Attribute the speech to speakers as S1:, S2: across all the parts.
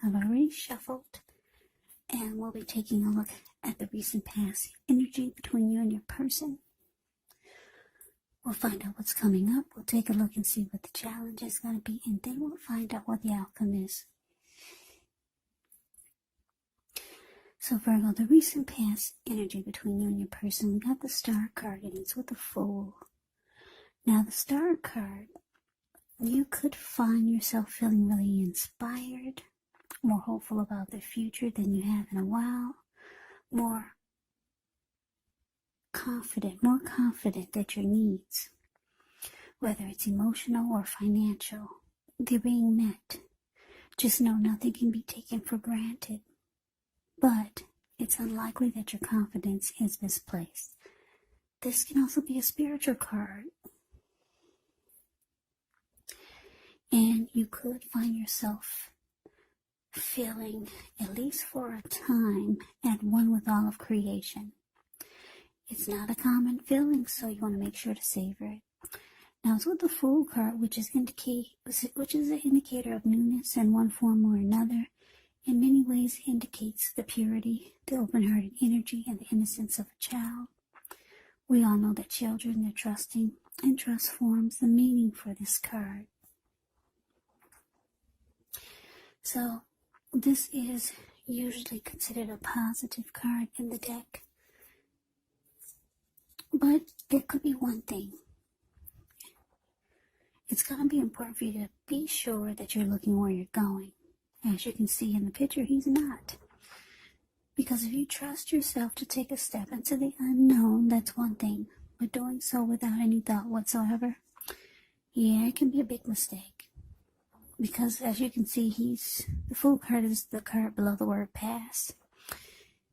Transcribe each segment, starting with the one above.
S1: I've already shuffled, and we'll be taking a look at the recent past energy between you and your person. We'll find out what's coming up. We'll take a look and see what the challenge is going to be, and then we'll find out what the outcome is. So Virgo, the recent past energy between you and your person, we got the Star card, and it's with the Fool. Now the Star card, you could find yourself feeling really inspired, more hopeful about the future than you have in a while, more confident that your needs, whether it's emotional or financial, they're being met. Just know nothing can be taken for granted. But it's unlikely that your confidence is misplaced. This can also be a spiritual card. And you could find yourself feeling, at least for a time, at one with all of creation. It's not a common feeling, so you want to make sure to savor it. Now it's with the Fool card, which is an indicator of newness in one form or another. In many ways indicates the purity, the open-hearted energy, and the innocence of a child. We all know that children are trusting, and trust forms the meaning for this card. So this is usually considered a positive card in the deck. But there could be one thing. It's going to be important for you to be sure that you're looking where you're going. As you can see in the picture, he's not. Because if you trust yourself to take a step into the unknown, that's one thing. But doing so without any thought whatsoever, yeah, it can be a big mistake. Because as you can see, the Fool card is the card below the word pass.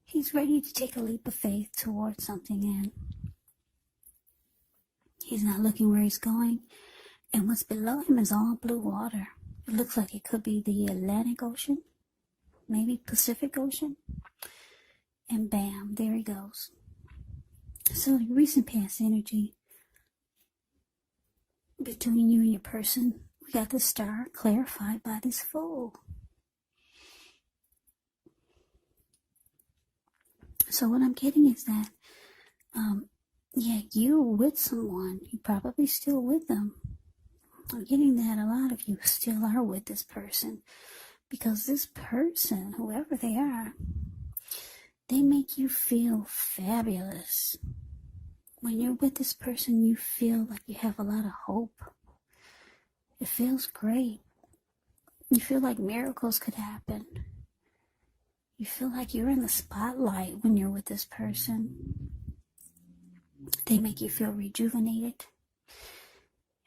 S1: He's ready to take a leap of faith towards something, and he's not looking where he's going. And what's below him is all blue water. It looks like it could be the Atlantic Ocean, maybe Pacific Ocean. And bam, there he goes. So your recent past energy between you and your person, we got the Star clarified by this Fool. So what I'm getting is that, yeah, you're with someone. You're probably still with them. I'm getting that a lot of you still are with this person, because this person, whoever they are, they make you feel fabulous. When you're with this person, you feel like you have a lot of hope. It feels great. You feel like miracles could happen. You feel like you're in the spotlight when you're with this person. They make you feel rejuvenated,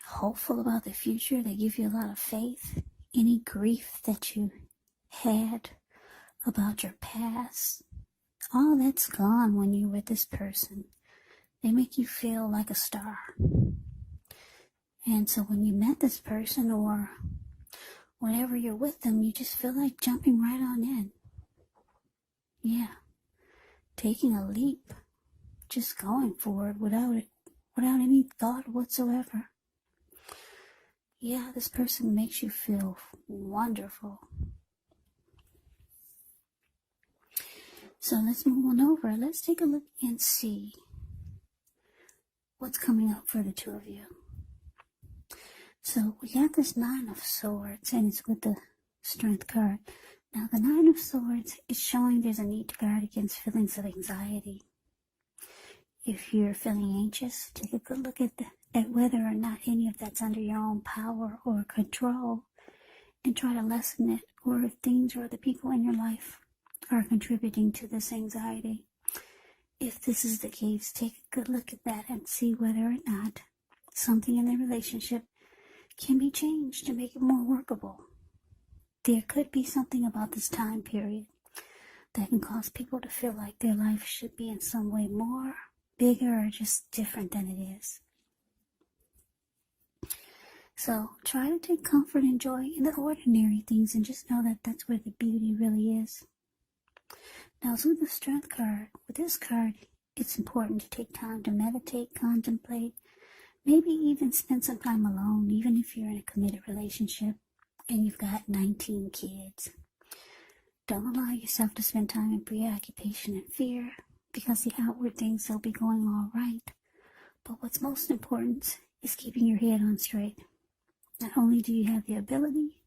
S1: hopeful about the future. They give you a lot of faith. Any grief that you had about your past, all that's gone when you're with this person. They make you feel like a star. And so when you met this person, or whenever you're with them, you just feel like jumping right on in. Yeah. Taking a leap. Just going for it without any thought whatsoever. Yeah, this person makes you feel wonderful. So let's move on over. Let's take a look and see what's coming up for the two of you. So we got this Nine of Swords, and it's with the Strength card. Now the Nine of Swords is showing there's a need to guard against feelings of anxiety. If you're feeling anxious, take a good look at whether or not any of that's under your own power or control, and try to lessen it, or if things or the people in your life are contributing to this anxiety. If this is the case, take a good look at that and see whether or not something in the relationship can be changed to make it more workable. There could be something about this time period that can cause people to feel like their life should be in some way more, bigger, or just different than it is. So try to take comfort and joy in the ordinary things, and just know that that's where the beauty really is. Now, so with the Strength card, with this card, it's important to take time to meditate, contemplate, maybe even spend some time alone, even if you're in a committed relationship and you've got 19 kids. Don't allow yourself to spend time in preoccupation and fear, because the outward things will be going all right. But what's most important is keeping your head on straight. Not only do you have the ability,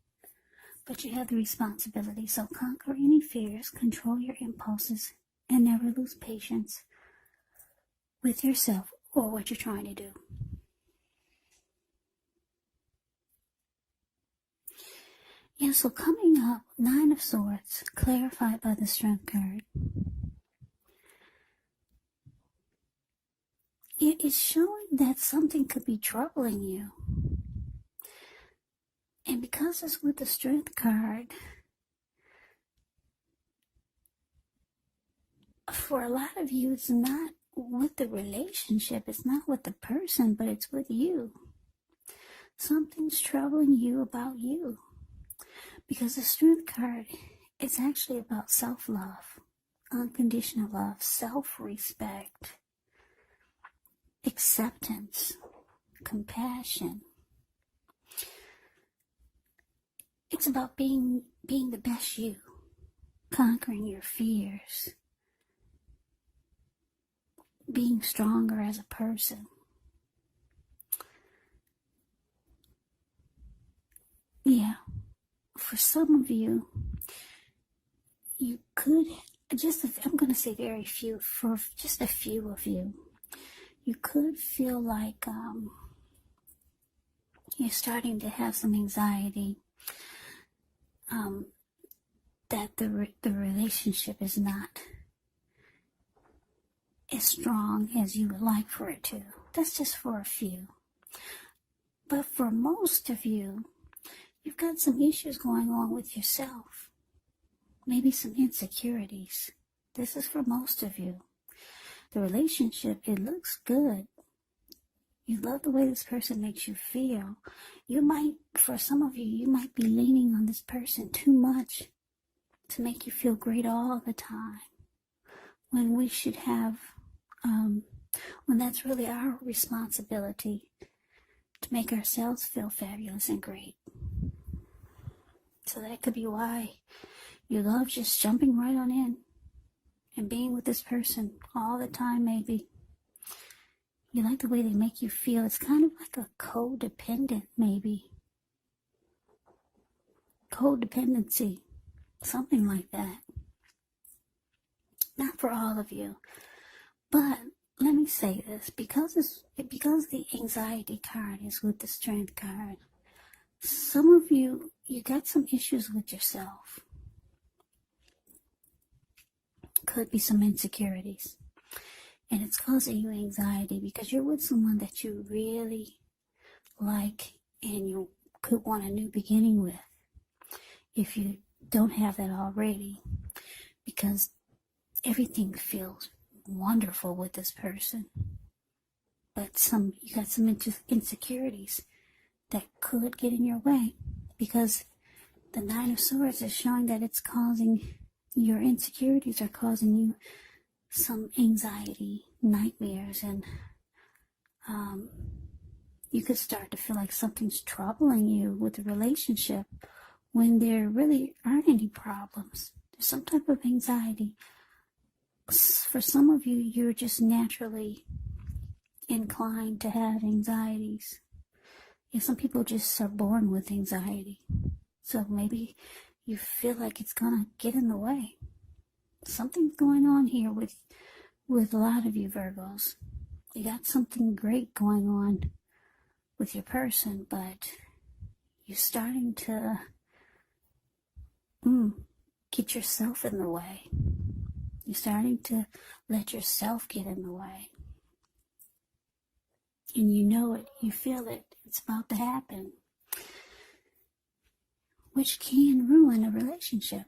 S1: but you have the responsibility. So conquer any fears, control your impulses, and never lose patience with yourself or what you're trying to do. Yeah, so coming up, Nine of Swords, clarified by the Strength card. It is showing that something could be troubling you. And because it's with the Strength card, for a lot of you, it's not with the relationship, it's not with the person, but it's with you. Something's troubling you about you. Because the Strength card, it's actually about self-love, unconditional love, self-respect, acceptance, compassion. It's about being the best you, conquering your fears, being stronger as a person. Yeah, for some of you, you could, I'm going to say very few, for just a few of you, you could feel like you're starting to have some anxiety, that the relationship is not as strong as you would like for it to. That's just for a few. But for most of you, you've got some issues going on with yourself. Maybe some insecurities. This is for most of you. The relationship, it looks good. You love the way this person makes you feel. For some of you, you might be leaning on this person too much to make you feel great all the time. When we should have, when that's really our responsibility to make ourselves feel fabulous and great. So that could be why you love just jumping right on in and being with this person all the time, maybe. You like the way they make you feel. It's kind of like a codependent, maybe. Codependency. Something like that. Not for all of you. But let me say this. Because the anxiety card is with the Strength card, some of you got some issues with yourself. Could be some insecurities. And it's causing you anxiety because you're with someone that you really like and you could want a new beginning with, if you don't have that already, because everything feels wonderful with this person. But you got some insecurities that could get in your way, because the Nine of Swords is showing that it's causing, your insecurities are causing you some anxiety, nightmares, and you could start to feel like something's troubling you with the relationship when there really aren't any problems. There's some type of anxiety. For some of you, you're just naturally inclined to have anxieties. Some people just are born with anxiety. So maybe you feel like it's gonna get in the way. Something's going on here with a lot of you Virgos. You got something great going on with your person, but you're starting to get yourself in the way. You're starting to let yourself get in the way. And you know it, you feel it, it's about to happen. Which can ruin a relationship.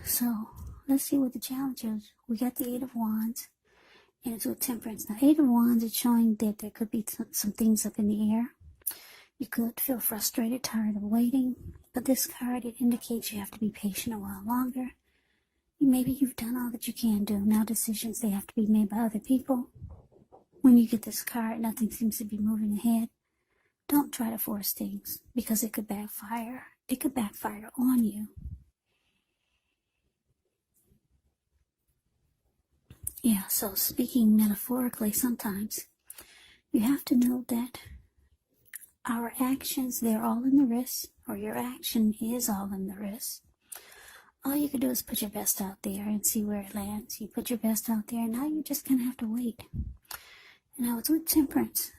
S1: So, let's see what the challenge is. We got the Eight of Wands, and it's with Temperance. Now, Eight of Wands is showing that there could be some things up in the air. You could feel frustrated, tired of waiting, but this card, it indicates you have to be patient a while longer. Maybe you've done all that you can do. Now decisions, they have to be made by other people. When you get this card, nothing seems to be moving ahead. Don't try to force things, because it could backfire. It could backfire on you. Yeah, so speaking metaphorically, sometimes you have to know that our actions, they're all in the wrist, or your action is all in the wrist. All you can do is put your best out there and see where it lands. You put your best out there, and now you're just going to have to wait. And now it's with Temperance.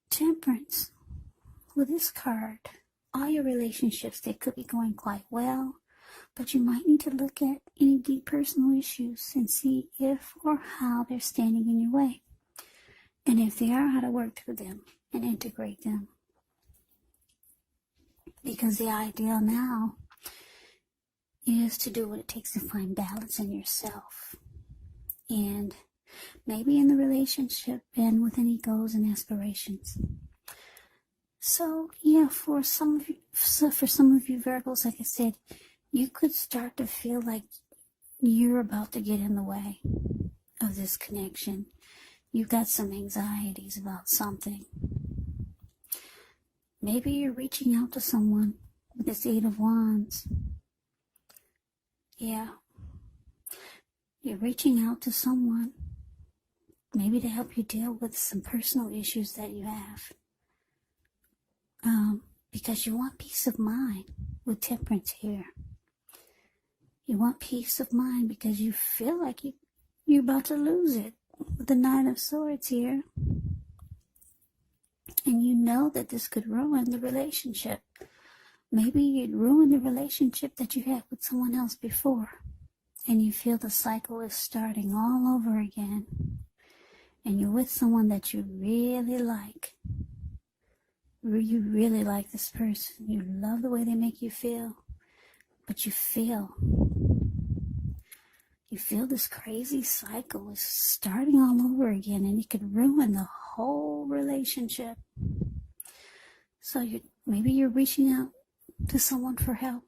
S1: Temperance, with this card, all your relationships, they could be going quite well, but you might need to look at any deep personal issues and see if or how they're standing in your way. And if they are, how to work through them and integrate them. Because the ideal now is to do what it takes to find balance in yourself. And maybe in the relationship and with any goals and aspirations. So yeah, for some of you Virgos, like I said, you could start to feel like you're about to get in the way of this connection. You've got some anxieties about something. Maybe you're reaching out to someone with this 8 of Wands. Yeah. You're reaching out to someone, maybe to help you deal with some personal issues that you have. Because you want peace of mind with Temperance here. You want peace of mind because you feel like you're about to lose it with the 9 of Swords here. And you know that this could ruin the relationship. Maybe you'd ruin the relationship that you had with someone else before. And you feel the cycle is starting all over again. And you're with someone that you really like. You really like this person. You love the way they make you feel. But you feel this crazy cycle is starting all over again, and it could ruin the whole relationship. So maybe you're reaching out to someone for help,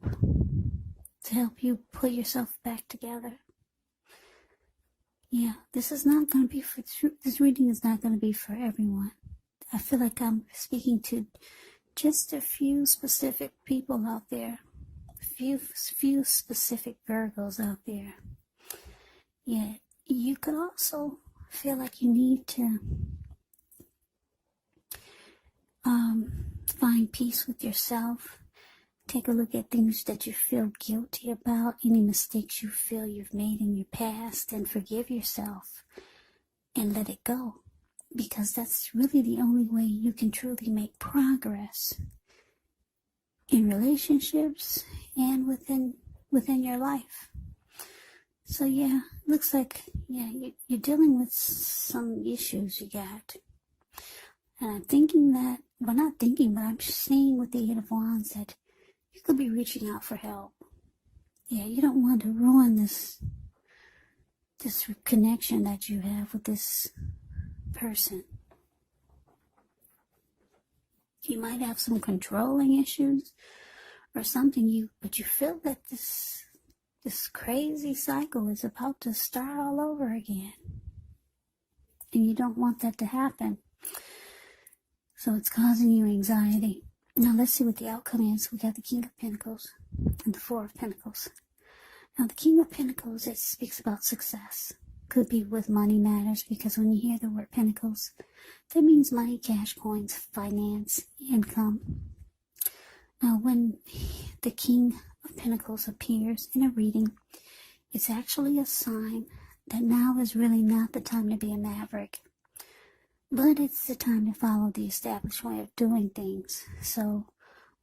S1: to help you pull yourself back together. Yeah, this reading is not going to be for everyone. I feel like I'm speaking to just a few specific people out there, few specific Virgos out there. Yeah, you could also feel like you need to find peace with yourself. Take a look at things that you feel guilty about, any mistakes you feel you've made in your past, and forgive yourself and let it go. Because that's really the only way you can truly make progress in relationships and within your life. So yeah, looks like you're dealing with some issues you got. And I'm thinking that, well, not thinking, but I'm seeing with the 8 of Wands that you could be reaching out for help. Yeah, you don't want to ruin this connection that you have with this person. You might have some controlling issues or something, but you feel that this crazy cycle is about to start all over again. And you don't want that to happen. So it's causing you anxiety. Now let's see what the outcome is. We got the King of Pentacles and the 4 of Pentacles. Now the King of Pentacles, it speaks about success. Could be with money matters, because when you hear the word Pentacles, that means money, cash, coins, finance, income. Now when the King of Pentacles appears in a reading, it's actually a sign that now is really not the time to be a maverick, but it's the time to follow the established way of doing things. So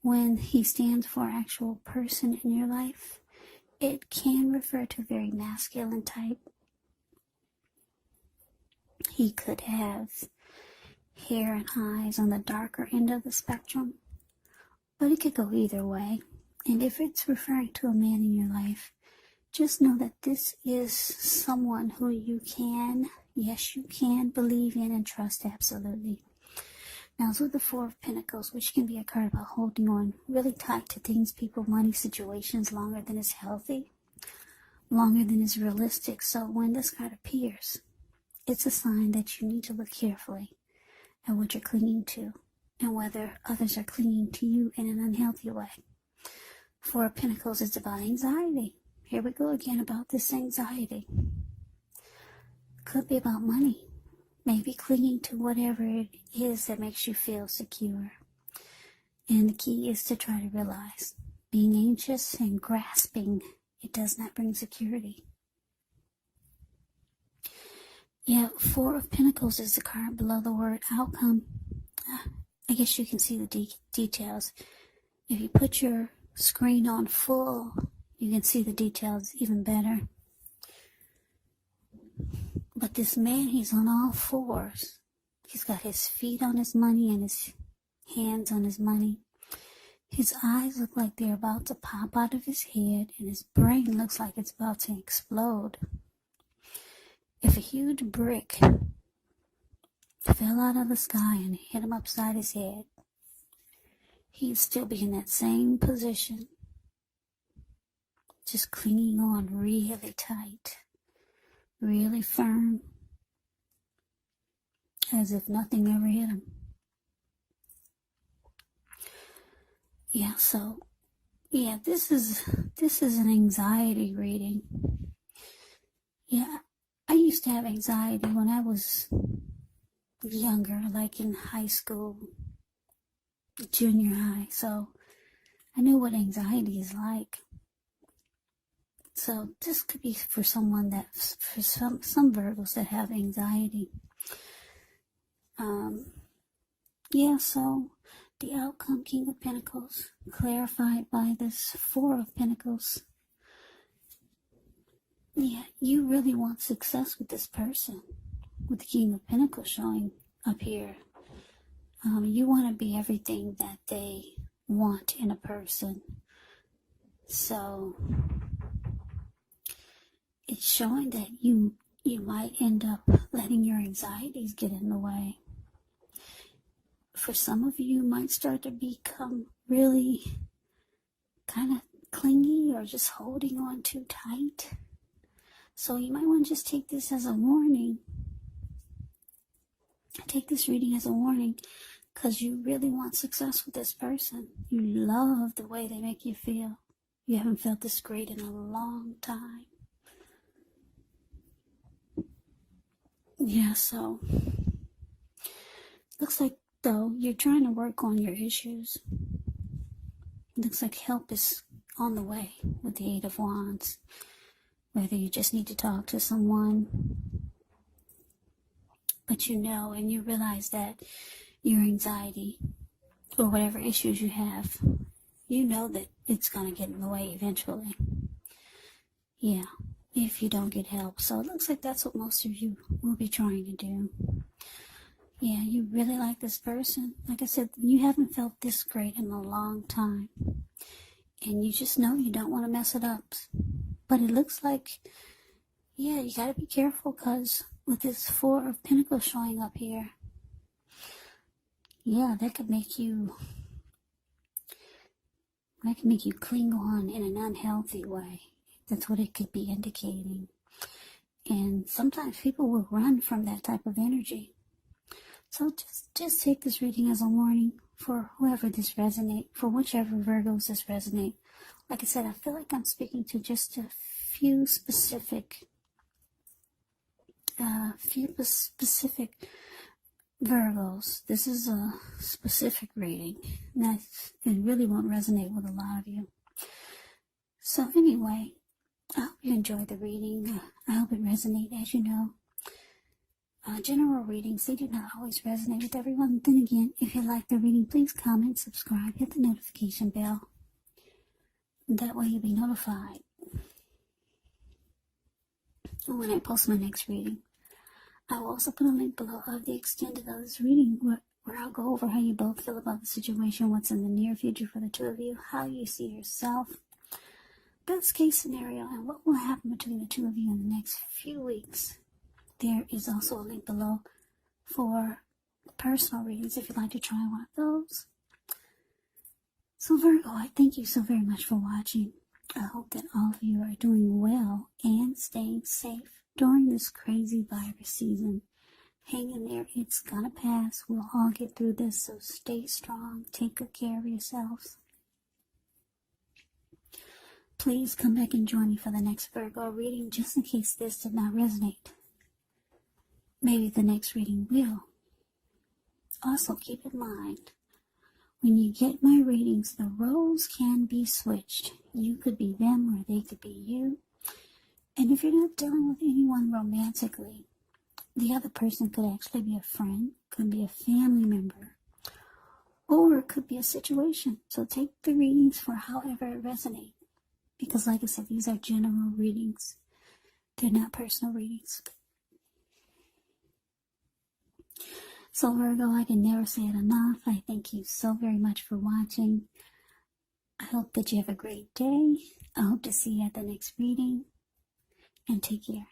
S1: when he stands for an actual person in your life, it can refer to a very masculine type. He could have hair and eyes on the darker end of the spectrum, but it could go either way. And if it's referring to a man in your life, just know that this is someone who you can believe in and trust absolutely. Now, it's with the 4 of Pentacles, which can be a card about holding on really tight to things, people, money, situations longer than is healthy, longer than is realistic. So when this card appears, it's a sign that you need to look carefully at what you're clinging to and whether others are clinging to you in an unhealthy way. 4 of Pentacles is about anxiety. Here we go again about this anxiety. Could be about money. Maybe clinging to whatever it is that makes you feel secure. And the key is to try to realize being anxious and grasping, it does not bring security. Yeah, Four of Pentacles is the card below the word outcome. I guess you can see the details. If you put your screen on full, you can see the details even better. But this man, he's on all fours. He's got his feet on his money and his hands on his money. His eyes look like they're about to pop out of his head, and his brain looks like it's about to explode. If a huge brick fell out of the sky and hit him upside his head, he'd still be in that same position, just clinging on really tight, really firm, as if nothing ever hit him. Yeah, so, yeah, this is an anxiety reading. Yeah, I used to have anxiety when I was younger, like in high school, junior high, so I know what anxiety is like. So this could be for someone that, for some Virgos that have anxiety. Yeah, so the outcome, King of Pentacles, clarified by this Four of Pentacles. Yeah, you really want success with this person, with the King of Pentacles showing up here. You want to be everything that they want in a person. So it's showing that you might end up letting your anxieties get in the way. For some of you, might start to become really kind of clingy or just holding on too tight. So you might want to just take this as a warning. Take this reading as a warning, because you really want success with this person. You love the way they make you feel. You haven't felt this great in a long time. Yeah, so looks like, though, you're trying to work on your issues. Looks like help is on the way with the Eight of Wands. Whether you just need to talk to someone, but you know and you realize that your anxiety or whatever issues you have, you know that it's going to get in the way eventually. Yeah, if you don't get help. So it looks like that's what most of you will be trying to do. Yeah, you really like this person. Like I said, you haven't felt this great in a long time. And you just know you don't want to mess it up. But it looks like, yeah, you got to be careful, because with this Four of Pentacles showing up here, yeah, that could make you cling on in an unhealthy way. That's what it could be indicating. And sometimes people will run from that type of energy. So just take this reading as a warning for whoever this resonates, for whichever Virgos this resonate. Like I said, I feel like I'm speaking to just a few specific Virgos. This is a specific reading. It really won't resonate with a lot of you. So anyway, I hope you enjoyed the reading. I hope it resonated. As you know, general readings, they do not always resonate with everyone. Then again, if you like the reading, please comment, subscribe, hit the notification bell. That way you'll be notified when I post my next reading. I will also put a link below of the extended of this reading where I'll go over how you both feel about the situation, what's in the near future for the two of you, how you see yourself, best case scenario, and what will happen between the two of you in the next few weeks. There is also a link below for personal readings if you'd like to try one of those. So Virgo, I thank you so very much for watching. I hope that all of you are doing well and staying safe during this crazy virus season. Hang in there, it's gonna pass. We'll all get through this, so stay strong. Take good care of yourselves. Please come back and join me for the next Virgo reading, just in case this did not resonate. maybe the next reading will. Also, keep in mind, when you get my readings, the roles can be switched. You could be them or they could be you. And if you're not dealing with anyone romantically, the other person could actually be a friend, could be a family member, or it could be a situation. So take the readings for however it resonates. Because like I said, these are general readings. They're not personal readings. So Virgo, I can never say it enough. I thank you so very much for watching. I hope that you have a great day. I hope to see you at the next reading. And take care.